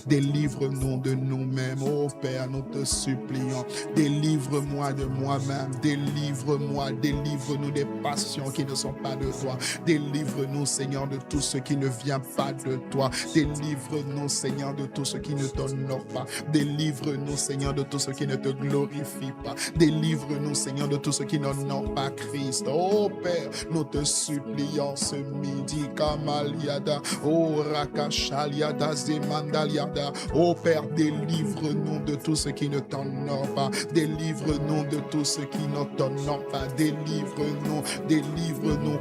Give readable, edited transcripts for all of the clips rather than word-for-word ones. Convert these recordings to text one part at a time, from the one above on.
Délivre-nous de nous-mêmes, oh Père, nous te supplions. Délivre-moi de moi-même, délivre-nous des passions qui ne sont pas de toi. Délivre-nous, Seigneur, de tout ce qui ne vient pas de toi. Délivre-nous, Seigneur, de tout ce qui ne t'honore pas. Délivre-nous, Seigneur, de tout ce qui ne te glorifie pas. Délivre-nous, Seigneur, de tout ce qui n'honore pas Christ. Oh Père, nous te supplions ce midi, Kamaliada, oh Rakashaliada, Zemandaliada. Oh Père, délivre-nous de tout ce qui ne t'honore pas. Délivre-nous de tout ce qui ne t'honore pas. Délivre-nous,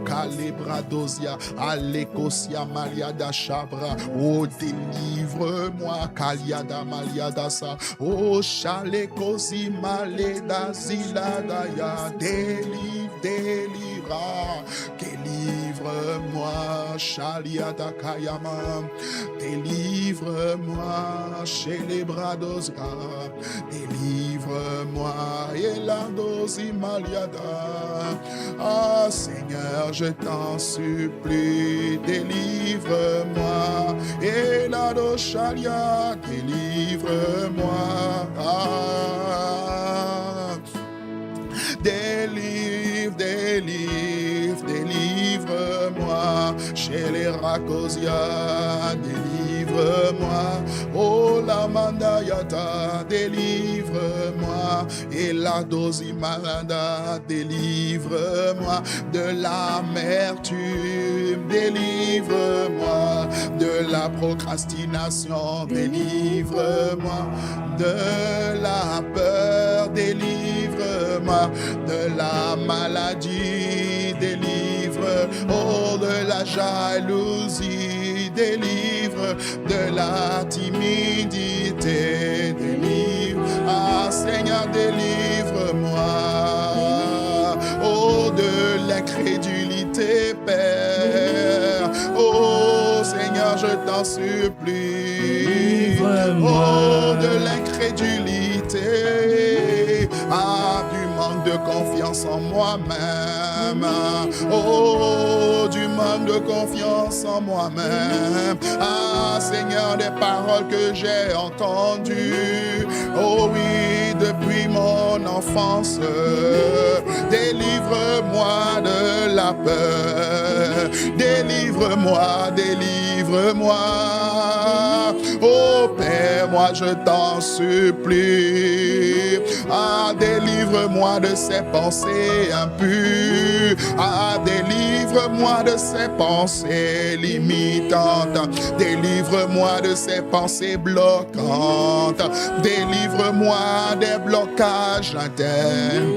Kalebradosia, Alekosia, Maliada, Shabra. Oh, délivre-moi, Kaliada, Maliada, Sa. Oh, Chalekosi, Maleda, Ziladaya. Délivre-moi, Shaliata Kayama. Délivre-moi, chez les Bradoska. Délivre-moi, Eladosi Maliada. Ah, Seigneur, je t'en supplie, délivre-moi. Elado Shalia, délivre-moi. Ah, délivre-moi, chez les Rakosia, délivre-moi, oh la Mandayata, délivre-moi, et la Dosimalanda, délivre-moi, de l'amertume, délivre-moi, de la procrastination, délivre-moi, de la peur, délivre-moi, de la maladie, délivre, oh de la jalousie, délivre, de la timidité, délivre, ah Seigneur, délivre-moi, oh de l'incrédulité, Père, oh Seigneur, je t'en supplie, oh de l'incrédulité, ah du manque de confiance en moi-même, oh du manque de confiance en moi-même, ah Seigneur, des paroles que j'ai entendues, oh oui, depuis mon enfance, délivre-moi de la peur, délivre-moi, oh Père, moi je t'en supplie, ah délivre-moi de ces pensées impures, ah délivre-moi de ces pensées limitantes, délivre-moi de ces pensées bloquantes, délivre-moi des blocages internes,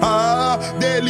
ah délivre,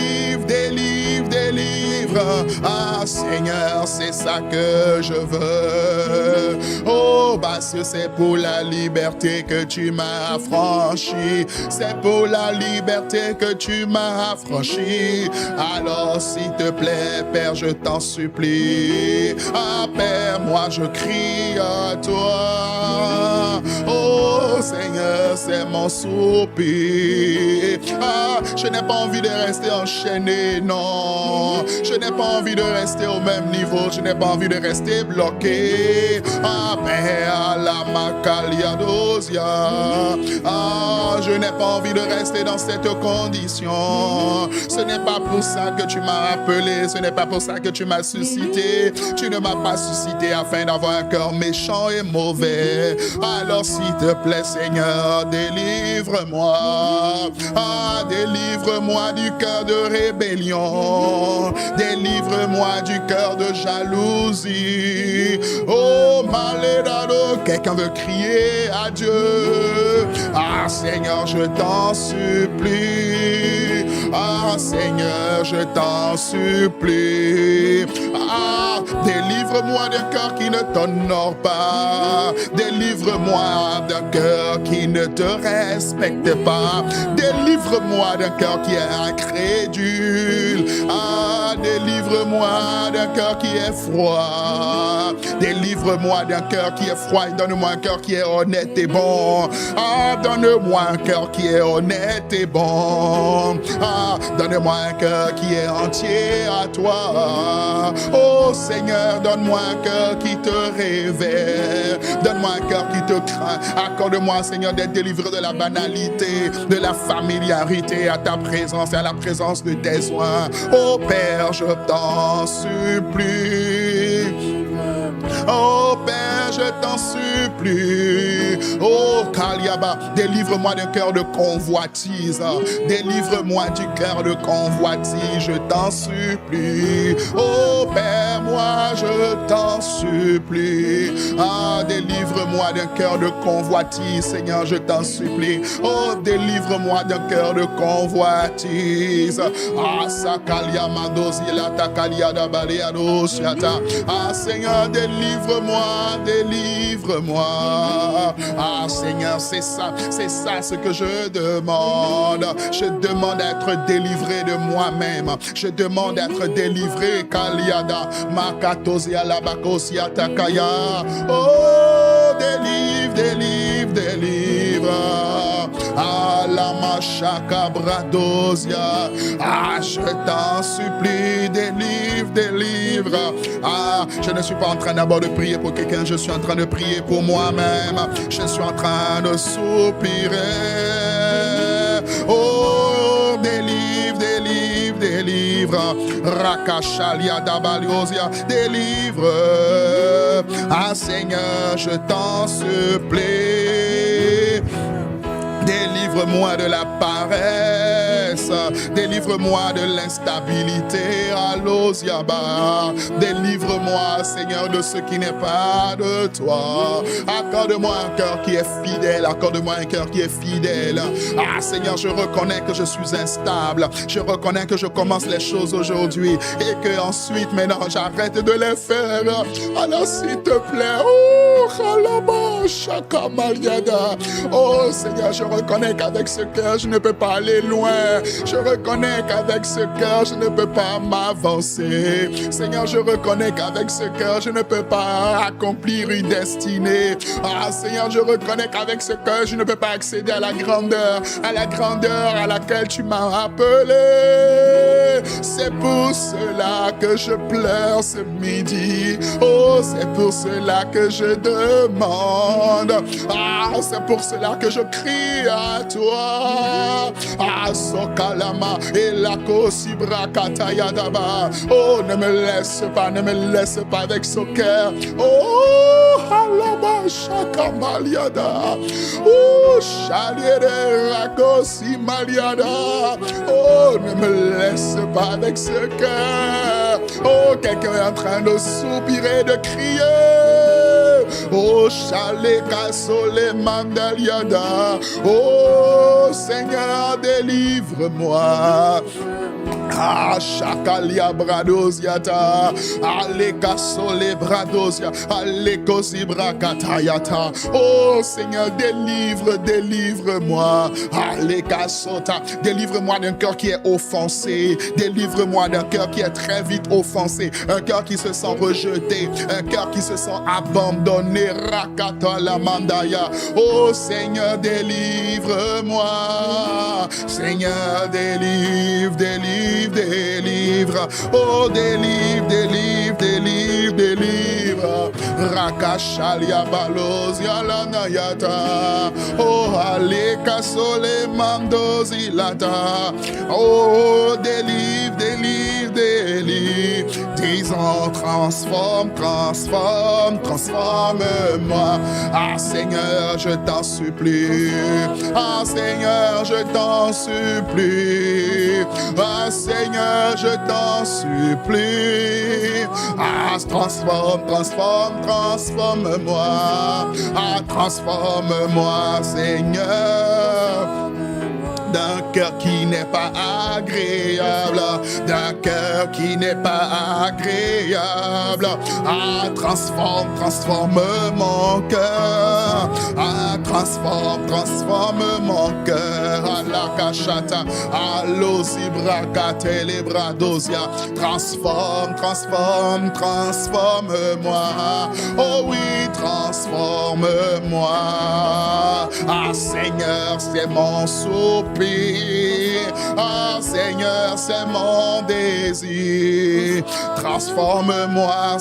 ah Seigneur, c'est ça que je veux, oh parce que c'est pour la liberté que tu m'as affranchi, c'est pour la liberté que tu m'as affranchi, alors s'il te plaît Père, je t'en supplie, ah Père, moi je crie à toi, oh Seigneur, c'est mon soupir, ah je n'ai pas envie de rester enchaîné, non, je n'ai pas envie de rester au même niveau, je n'ai pas envie de rester bloqué, ah Père, la Macaliadosia, ah je n'ai pas envie de rester dans cette condition, ce n'est pas pour ça que tu m'as appelé, ce n'est pas pour ça que tu m'as suscité, tu ne m'as pas suscité afin d'avoir un cœur méchant et mauvais, alors s'il te plaît Seigneur, délivre-moi, ah délivre-moi du cœur de rébellion, délivre-moi du cœur de jalousie, oh malédado, quelqu'un veut crier à Dieu, ah Seigneur, je t'en supplie, ah Seigneur, je t'en supplie, ah délivre-moi d'un cœur qui ne t'honore pas, délivre-moi d'un cœur qui ne te respecte pas, délivre-moi d'un cœur qui est incrédule, ah délivre-moi d'un cœur qui est froid. Délivre-moi d'un cœur qui est froid. Donne-moi un cœur qui est honnête et bon. Ah, donne-moi un cœur qui est honnête et bon. Ah, donne-moi un cœur qui est entier à toi. Oh Seigneur, donne-moi un cœur qui te révère. Donne-moi un cœur qui te craint. Accorde-moi, Seigneur, d'être délivré de la banalité, de la familiarité à ta présence et à la présence de tes soins. Oh Père, je t'en supplie. Oh Père, je t'en supplie. Oh Kaliaba, délivre-moi d'un cœur de convoitise. Délivre-moi du cœur de convoitise, je t'en supplie. Oh Père, moi je t'en supplie. Ah, délivre-moi d'un cœur de convoitise, Seigneur, je t'en supplie. Oh, délivre-moi d'un cœur de convoitise. Ah, Sakalia Mandosi, la Takalia da Baleado Siata. Ah, Seigneur, délivre-moi, délivre-moi. Ah, Seigneur, c'est ça ce que je demande. Je demande d'être délivré de moi-même. Je demande d'être délivré, Kaliada, Makatosia, Labakosia, Takaya. Oh, délivre, délivre, délivre. Ah, la Machaka Bradosia. Ah, je t'en supplie, délivre, délivre. Ah, je ne suis pas en train d'abord de prier pour quelqu'un, je suis en train de prier pour moi-même. Je suis en train de soupirer. Oh, délivre, délivre, délivre. Rakashalia Dabaliosia, délivre. Ah, Seigneur, je t'en supplie. Délivre-moi de la paresse, délivre-moi de l'instabilité, Allosiaba. Délivre-moi, Seigneur, de ce qui n'est pas de toi. Accorde-moi un cœur qui est fidèle, accorde-moi un cœur qui est fidèle. Ah, Seigneur, je reconnais que je suis instable, je reconnais que je commence les choses aujourd'hui et que ensuite, maintenant, j'arrête de les faire. Alors, s'il te plaît, oh, Khalaba, Shakamaliada. Oh, Seigneur, je reconnais qu'avec ce cœur, je ne peux pas aller loin. Je reconnais qu'avec ce cœur, je ne peux pas m'avancer. Seigneur, je reconnais qu'avec ce cœur, je ne peux pas accomplir une destinée. Ah, Seigneur, je reconnais qu'avec ce cœur, je ne peux pas accéder à la grandeur à laquelle tu m'as appelé. C'est pour cela que je pleure ce midi. Oh, c'est pour cela que je demande. Ah, c'est pour cela que je crie à toi. Ah, Sokalama et la Kosibra Katayadaba. Oh, ne me laisse pas avec ce cœur. Oh, Halaba Shakamaliada. Oh, Shaliere Rakosi Maliada. Oh, ne me laisse pas avec ce cœur. Oh, quelqu'un est en train de soupirer, de crier. Oh, Shaleka Sole Mandaliada. Oh, Seigneur, délivre-moi. Ah, Shakalia Bradosiata, Aleka Sole Bradosia, Aleko Zibra Katayata. Oh Seigneur, délivre-moi. Aleka Sota, délivre-moi d'un cœur qui est offensé. Délivre-moi d'un cœur qui est très vite offensé. Un cœur qui se sent rejeté. Un cœur qui se sent abandonné. Rakata la Mandaya. Oh Seigneur, délivre-moi. Seigneur, délivre. Oh, délivre. Rakashalia Balozia Lanayata. Oh, Aleka Sole Mandozilata. Oh, délivre. Disons, transforme-moi. Ah, Seigneur, je t'en supplie. Ah, Seigneur, je t'en supplie. Ah, Seigneur, je t'en supplie. Ah, transforme-moi. Ah, transforme-moi, Seigneur. D'un cœur qui n'est pas agréable, d'un cœur qui n'est pas agréable. Ah, transforme mon cœur. Ah, transforme mon cœur. Alakashata, alozibrakate lebradosia. Transforme-moi. Oh oui, transforme-moi. Ah Seigneur, c'est mon soupir. Ah Seigneur, c'est mon désir. Transforme-moi,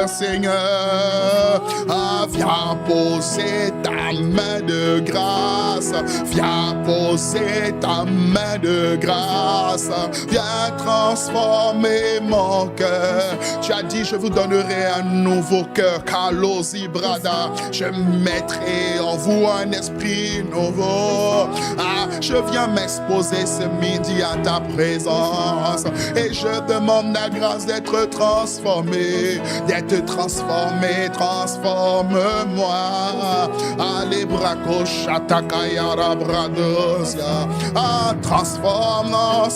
Seigneur. Ah, viens poser ta main de grâce. Viens poser ta main de grâce. Viens transformer mon cœur. Tu as dit, je vous donnerai un nouveau cœur. Kalosi brada. Je mettrai en vous un esprit nouveau. Ah, je viens m'exposer ce midi à ta présence. Et je demande la grâce d'être transformé. Transforme-moi. Allez, braco, chatakayara, bradosia. Ah, transforme-moi.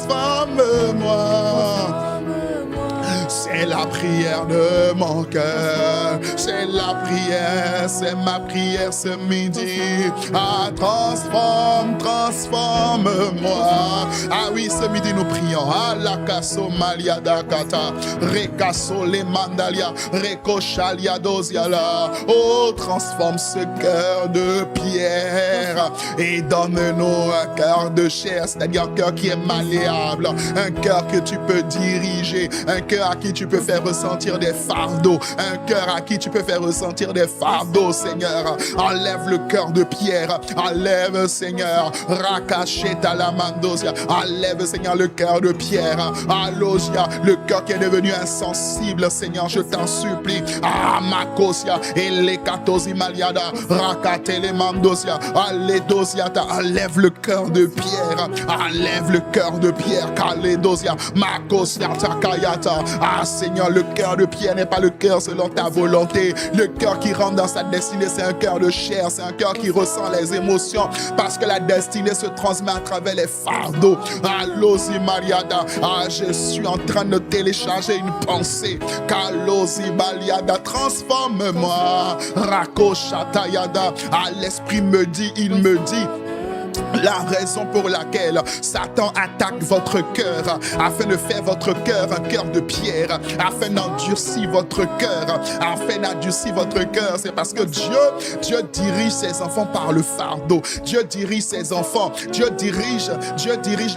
C'est la prière de mon cœur. C'est la prière, c'est ma prière ce midi. Ah, transforme-moi. Ah oui, ce midi nous prions. Ah, la kaso malia dakata. Rekaso le mandalia. Rekoshalia dosiala. Oh, transforme ce cœur de pierre et donne-nous un cœur de chair, c'est-à-dire un cœur qui est malléable, un cœur que tu peux diriger, un cœur à qui tu peux faire ressentir des fardeaux, un cœur à qui tu peux faire ressentir des fardeaux, Seigneur. Enlève le cœur de pierre, enlève, Seigneur, Rakasheta la mandosia, enlève, Seigneur, le cœur de pierre, Alosia, le cœur qui est devenu insensible, Seigneur, je t'en supplie, Makosia, et les katosi maliada, Rakatele mandosia, Aledosiata, enlève le cœur de pierre, enlève le cœur de pierre, Kaledosia, Makosia, Takayata. Ah Seigneur, le cœur de pierre n'est pas le cœur selon ta volonté. Le cœur qui rentre dans sa destinée, c'est un cœur de chair, c'est un cœur qui ressent les émotions, parce que la destinée se transmet à travers les fardeaux. Alosi Mariada, ah je suis en train de télécharger une pensée. Kalosi Baliada, transforme-moi. Rakoshatayada, ah l'esprit me dit, il me dit la raison pour laquelle Satan attaque votre cœur, afin de faire votre cœur un cœur de pierre, afin d'endurcir votre cœur, c'est parce que Dieu dirige ses enfants par le fardeau. Dieu dirige ses enfants, Dieu dirige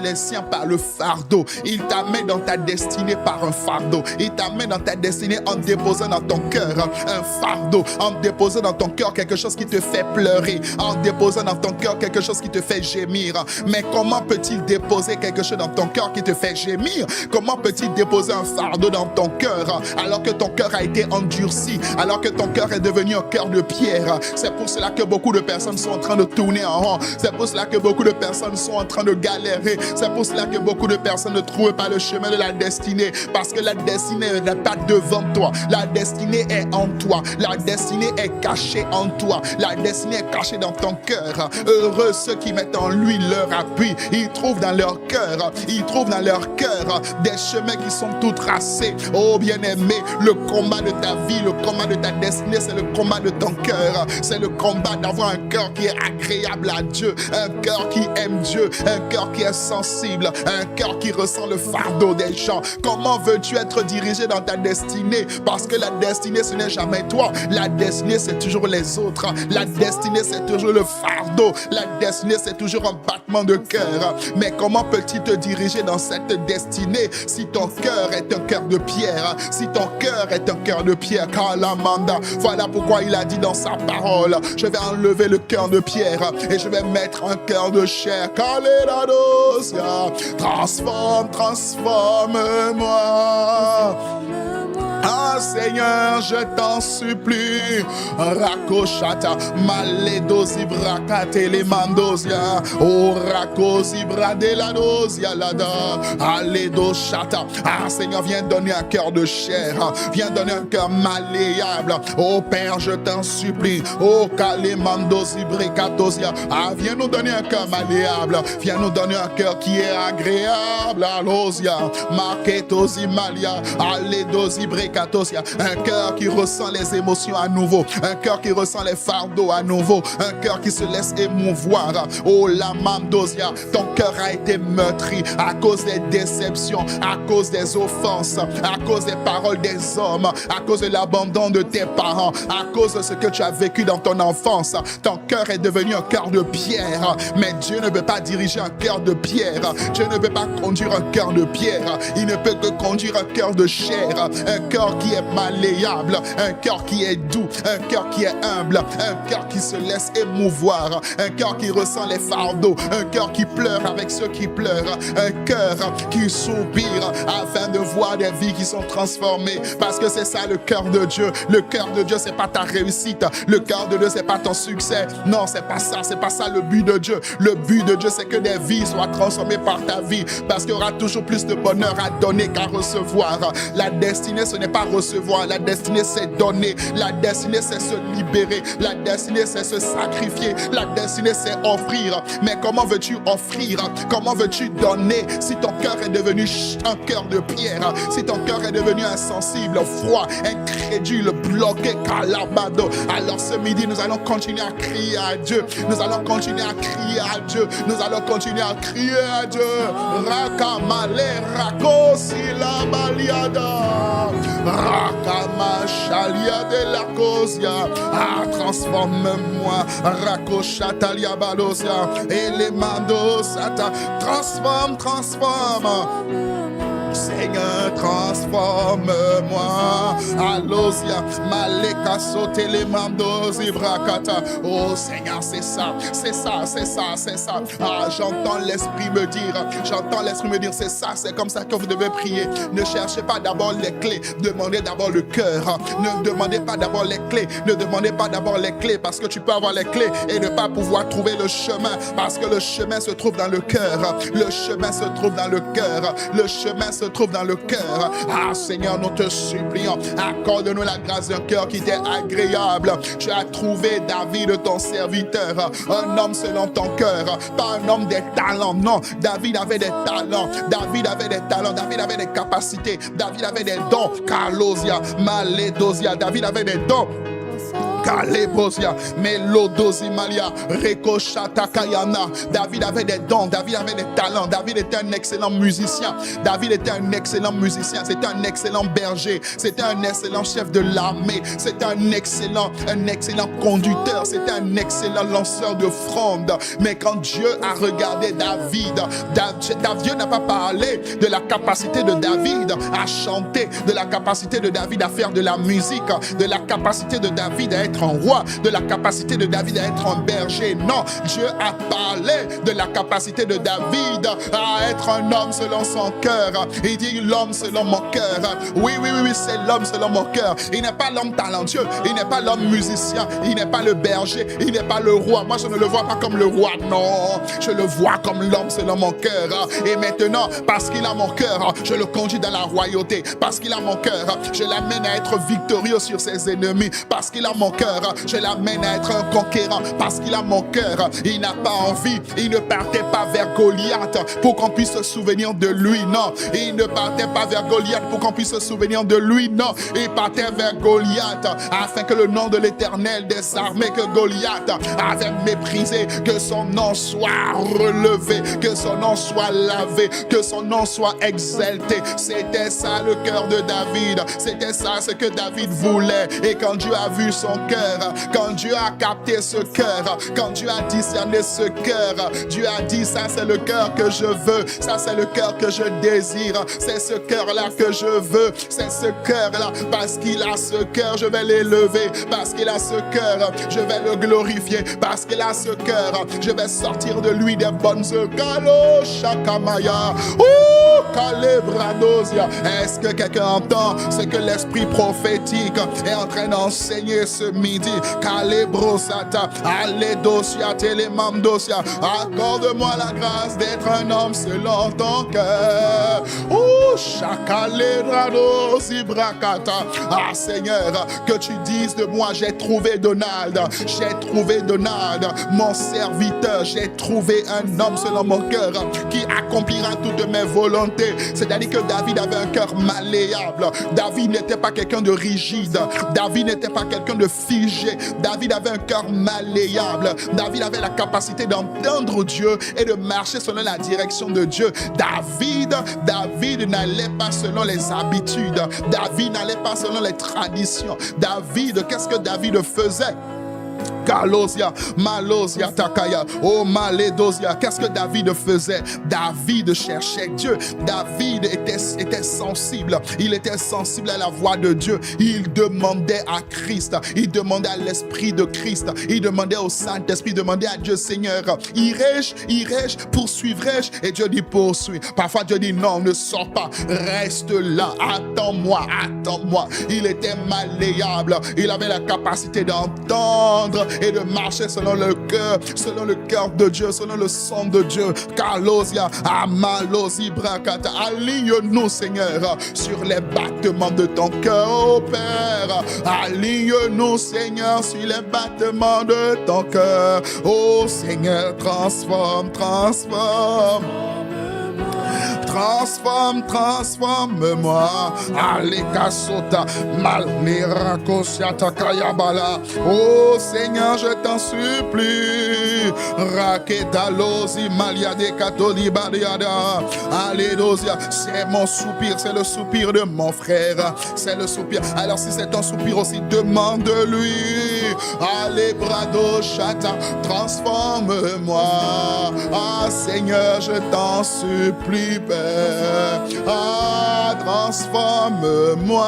les siens par le fardeau. Il t'amène dans ta destinée par un fardeau. Il t'amène dans ta destinée en déposant dans ton cœur un fardeau, en déposant dans ton cœur quelque chose qui te fait pleurer, en déposant dans ton cœur quelque chose qui te fait gémir. Mais comment peut-il déposer quelque chose dans ton cœur qui te fait gémir? Comment peut-il déposer un fardeau dans ton cœur alors que ton cœur a été endurci, alors que ton cœur est devenu un cœur de pierre? C'est pour cela que beaucoup de personnes sont en train de tourner en rond. C'est pour cela que beaucoup de personnes sont en train de galérer. C'est pour cela que beaucoup de personnes ne trouvent pas le chemin de la destinée, parce que la destinée n'est pas devant toi. La destinée est en toi. La destinée est cachée en toi. La destinée est cachée dans ton cœur. Heureux ceux qui mettent en lui leur appui. Ils trouvent dans leur cœur, des chemins qui sont tout tracés. Oh bien-aimé, le combat de ta vie, le combat de ta destinée, c'est le combat de ton cœur. C'est le combat d'avoir un cœur qui est agréable à Dieu, un cœur qui aime Dieu, un cœur qui est sensible, un cœur qui ressent le fardeau des gens. Comment veux-tu être dirigé dans ta destinée? Parce que la destinée, ce n'est jamais toi. La destinée, c'est toujours les autres. La destinée, c'est toujours le fardeau. La destinée, c'est toujours un battement de cœur. Mais comment peut-il te diriger dans cette destinée si ton cœur est un cœur de pierre? Si ton cœur est un cœur de pierre, Kalamanda. Voilà pourquoi il a dit dans sa parole, je vais enlever le cœur de pierre et je vais mettre un cœur de chair. Kaleradosia. Transforme-moi. Ah Seigneur, je t'en supplie. Rakoshata, maledosi brakate le mandosia. Oh rakosi bradela dosia lada. Aledo shata. Ah Seigneur, viens donner un cœur de chair. Viens donner un cœur malléable. Oh Père, je t'en supplie. Oh kale mandosi brekatosia. Ah viens nous donner un cœur malléable. Viens nous donner un cœur qui est agréable. Alosia, maketosi malia. Aledosi brekatosia. Un cœur qui ressent les émotions à nouveau. Un cœur qui ressent les fardeaux à nouveau. Un cœur qui se laisse émouvoir. Oh la mandosia, ton cœur a été meurtri à cause des déceptions, à cause des offenses, à cause des paroles des hommes, à cause de l'abandon de tes parents, à cause de ce que tu as vécu dans ton enfance. Ton cœur est devenu un cœur de pierre, mais Dieu ne peut pas diriger un cœur de pierre. Dieu ne peut pas conduire un cœur de pierre. Il ne peut que conduire un cœur de chair, un cœur qui est malléable, un cœur qui est doux, un cœur qui est humble, un cœur qui se laisse émouvoir, un cœur qui ressent les fardeaux, un cœur qui pleure avec ceux qui pleurent, un cœur qui soupire afin de voir des vies qui sont transformées, parce que c'est ça le cœur de Dieu. Le cœur de Dieu, c'est pas ta réussite. Le cœur de Dieu, c'est pas ton succès. Non, c'est pas ça le but de Dieu. Le but de Dieu, c'est que des vies soient transformées par ta vie, parce qu'il y aura toujours plus de bonheur à donner qu'à recevoir. La destinée, ce n'est pas recevoir. La destinée, c'est donner. La destinée, c'est se libérer. La destinée, c'est se sacrifier. La destinée, c'est offrir. Mais comment veux-tu offrir? Comment veux-tu donner si ton cœur est devenu un cœur de pierre? Si ton cœur est devenu insensible, froid, incrédule, bloqué, calabado. Alors ce midi, nous allons continuer à crier à Dieu. Nous allons continuer à crier à Dieu. Nous allons continuer à crier à Dieu. Rakamale, rakosi la baliada. Rakama shalia de la cosia. Ah, transforme-moi. Rakoshatalia balosia. Élémando sata. Transforme. Seigneur, transforme-moi. Alosia, maleka sote les mandos ibrakata. Oh Seigneur, c'est ça. Ah, j'entends l'esprit me dire, c'est ça, c'est comme ça que vous devez prier. Ne cherchez pas d'abord les clés, demandez d'abord le cœur. Ne demandez pas d'abord les clés, parce que tu peux avoir les clés et ne pas pouvoir trouver le chemin, parce que le chemin se trouve dans le cœur. Le chemin se trouve dans le cœur. Se trouve dans le cœur. Ah Seigneur, nous te supplions, accorde-nous la grâce d'un cœur qui t'est agréable. Tu as trouvé David, ton serviteur, un homme selon ton cœur, pas un homme des talents. Non, David avait des talents, David avait des capacités, David avait des dons. Kalosia, Maledosia, David avait des dons. Kalebosia, Melodosimalia, Rekoshata Kayana. David avait des dons, David avait des talents. David était un excellent musicien. C'était un excellent berger. C'était un excellent chef de l'armée. C'était un excellent conducteur. C'était un excellent lanceur de fronde. Mais quand Dieu a regardé David, Dieu n'a pas parlé de la capacité de David à chanter, de la capacité de David à faire de la musique, de la capacité de David à être un roi, de la capacité de David à être un berger. Non, Dieu a parlé de la capacité de David à être un homme selon son cœur. Il dit l'homme selon mon cœur. Oui, c'est l'homme selon mon cœur. Il n'est pas l'homme talentueux, il n'est pas l'homme musicien, il n'est pas le berger, il n'est pas le roi. Moi, je ne le vois pas comme le roi, non. Je le vois comme l'homme selon mon cœur. Et maintenant, parce qu'il a mon cœur, je le conduis dans la royauté. Parce qu'il a mon cœur, je l'amène à être victorieux sur ses ennemis. Parce qu'il a mon cœur, je l'amène à être un conquérant. Parce qu'il a mon cœur, il n'a pas envie. Il ne partait pas vers Goliath pour qu'on puisse se souvenir de lui, non. Il ne partait pas vers Goliath pour qu'on puisse se souvenir de lui, non. Il partait vers Goliath afin que le nom de l'Éternel des armées que Goliath avait méprisé, que son nom soit relevé, que son nom soit lavé, que son nom soit exalté. C'était ça le cœur de David. C'était ça ce que David voulait. Et quand Dieu a vu son cœur, quand Dieu a capté ce cœur, quand Dieu a discerné ce cœur, Dieu a dit ça c'est le cœur que je veux, ça c'est le cœur que je désire, c'est ce cœur-là que je veux, c'est ce cœur-là. Parce qu'il a ce cœur, je vais l'élever. Parce qu'il a ce cœur, je vais le glorifier. Parce qu'il a ce cœur, je vais sortir de lui des bonnes œuvres. Kalo Shakamaya, Kalebradosia. Est-ce que quelqu'un entend ce que l'esprit prophétique est en train d'enseigner ce midi. Calebrosata, Aledosia, Telemamdosia. Accorde-moi la grâce d'être un homme selon ton cœur. Oh, Chakaledrado, Zibrakata. Ah, Seigneur, que tu dises de moi, j'ai trouvé Donald. J'ai trouvé Donald, mon serviteur. J'ai trouvé un homme selon mon cœur qui accomplira toutes mes volontés. C'est-à-dire que David avait un cœur malléable. David n'était pas quelqu'un de rigide. David n'était pas quelqu'un de figé. David avait un cœur malléable. David avait la capacité d'entendre Dieu et de marcher selon la direction de Dieu. David n'allait pas selon les habitudes. David n'allait pas selon les traditions. David, qu'est-ce que David faisait? Kalosia, Malosia, Takaya, oh Malédosia. Qu'est-ce que David faisait? David cherchait Dieu. David était sensible. Il était sensible à la voix de Dieu. Il demandait à Christ. Il demandait à l'Esprit de Christ. Il demandait au Saint-Esprit. Il demandait à Dieu, Seigneur, irai-je, poursuivrai-je? Et Dieu dit, poursuis. Parfois Dieu dit, non, ne sors pas. Reste là. Attends-moi. Il était malléable. Il avait la capacité d'entendre et de marcher selon le cœur de Dieu, selon le son de Dieu. Kalosia, Amalosi, Brakata. Aligne-nous, Seigneur, sur les battements de ton cœur, oh Père. Aligne-nous, Seigneur, sur les battements de ton cœur. Oh Seigneur, transforme. Transforme-moi. Alekasota, Malmirakosia Takayabala. Oh Seigneur, je t'en supplie. Raketalosi Maliade Katoli Badiada. Alléluia. C'est mon soupir, c'est le soupir de mon frère. C'est le soupir. Alors si c'est ton soupir aussi, demande-lui. Allez, Brado Chata, transforme-moi. Ah Seigneur, je t'en supplie, Père. Ah, transforme-moi.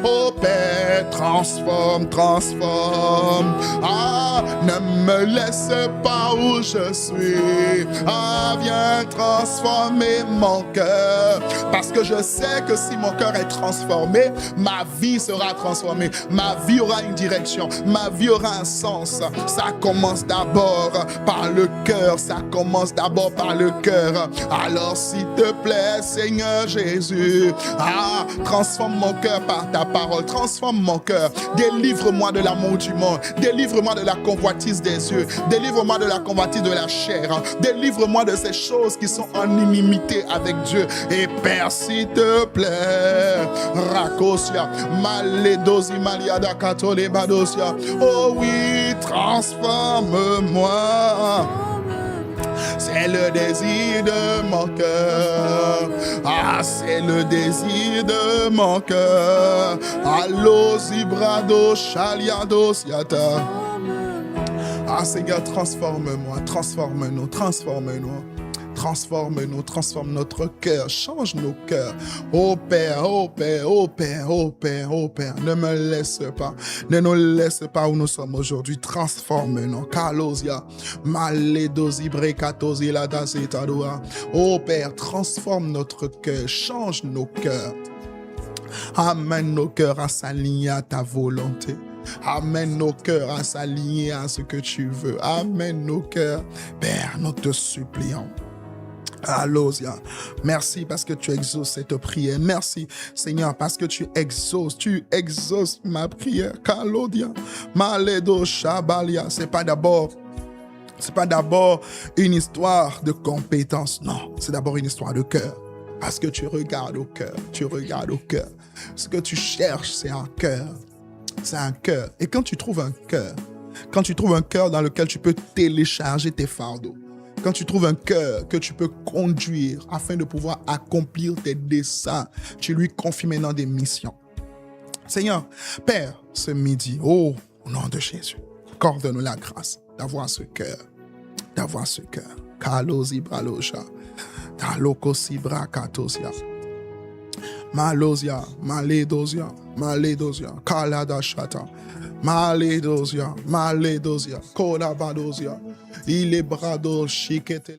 Oh Père, transforme. Ah, ne me laisse pas où je suis. Ah, viens transformer mon cœur. Parce que je sais que si mon cœur est transformé, ma vie sera transformée. Ma vie aura une direction. Ma vie aura un sens. Ça commence d'abord par le cœur. Alors s'il te plaît, Seigneur Jésus, transforme mon cœur par ta parole. Transforme mon cœur. Délivre-moi de l'amour du monde. Délivre-moi de la convoitise des yeux. Délivre-moi de la convoitise de la chair. Délivre-moi de ces choses qui sont en inimité avec Dieu. Et Père, s'il te plaît, Rakosia, Maledosi, Maliada, Katole, Badosia. Oh oui, transforme-moi. C'est le désir de mon cœur. Ah, c'est le désir de mon cœur. Allo zibrado chaliado siata. Ah Seigneur, transforme-moi, transforme-nous. Transforme notre cœur, change nos cœurs. Oh Père, ne me laisse pas, ne nous laisse pas où nous sommes aujourd'hui. Transforme-nous. Kalosia, Maledosi, Brekatosi, Ladasitadoa. Oh Père, transforme notre cœur, change nos cœurs. Amène nos cœurs à s'aligner à ta volonté. Amène nos cœurs à s'aligner à ce que tu veux. Amène nos cœurs. Père, nous te supplions. Alléluia. Merci parce que tu exauces cette prière. Merci Seigneur parce que tu exauces ma prière. Kalodia, Maledo Shabalia. C'est pas d'abord une histoire de compétence. Non, c'est d'abord une histoire de cœur. Parce que tu regardes au cœur. Ce que tu cherches, c'est un cœur. C'est un cœur. Et quand tu trouves un cœur dans lequel tu peux télécharger tes fardeaux, quand tu trouves un cœur que tu peux conduire afin de pouvoir accomplir tes desseins, tu lui confies maintenant des missions. Seigneur, Père, ce midi, au nom de Jésus, accorde-nous la grâce d'avoir ce cœur. Kalosi bralosha, talokosi brakatosia, malosia, maledosia, kalada shata, maledosia, kolabadosia, il est brado shikete.